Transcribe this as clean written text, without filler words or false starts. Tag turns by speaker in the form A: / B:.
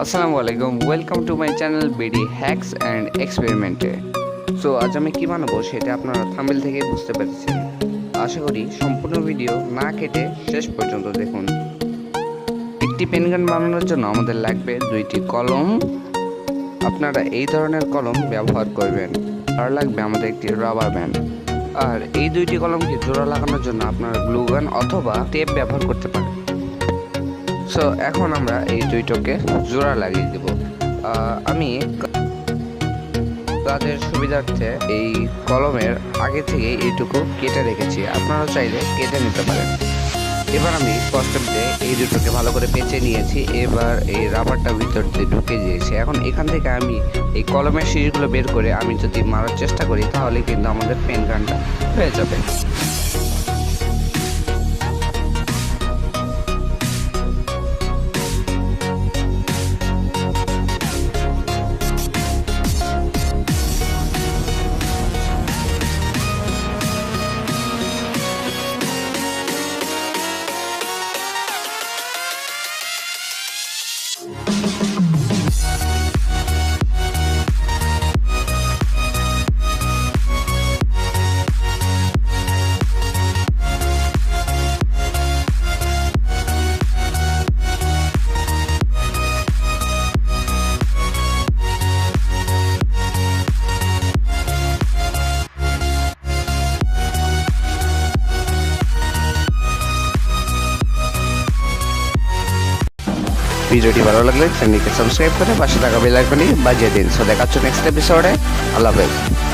A: আসসালামু আলাইকুম, welcome to my channel BD hacks and এক্সপেরিমেন্টে। সো আজ আমি কি বানাবো সেটা আপনারা থাম্বনেল থেকে বুঝতে পেরেছেন। আশা করি সম্পূর্ণ ভিডিও না কেটে শেষ পর্যন্ত দেখুন। একটি পেনগান বানানোর জন্য আমাদের লাগবে দুইটি কলম। আপনারা এই ধরনের কলম ব্যবহার করবেন। আর লাগবে আমাদের একটি রাবার ব্যান্ড। আর এই দুইটি কলমকে জোড়া লাগানোর জন্য আপনারা গ্লু গান অথবা টেপ ব্যবহার করতে পারেন। সো এখন আমরা এই দুইটাকে জোড়া লাগিয়ে দেব। আমি কাজের সুবিধার্থে এই কলমের আগে থেকে এইটুকু কেটে রেখেছি, আপনারা চাইলে কেটে নিতে পারেন। এবার আমি কষ্টেপ দিয়ে এই দুটোকে ভালো করে পেঁচে নিয়েছি। এবার এই রাবারটা ভিতর দিয়ে ঢুকে দিয়েছি। এখন এখান থেকে আমি এই কলমের শীষগুলো বের করে আমি যদি মারার চেষ্টা করি তাহলে কিন্তু আমাদের পেন গানটা হয়ে যাবে। ভিডিওটি ভালো লাগলে চ্যানেলকে সাবস্ক্রাইব করে পাশে থাকা বেল আইকনটি বাজিয়ে দিন। সো দেখা হচ্ছে নেক্সট এপিসোডে। আল্লাহ হাফেজ।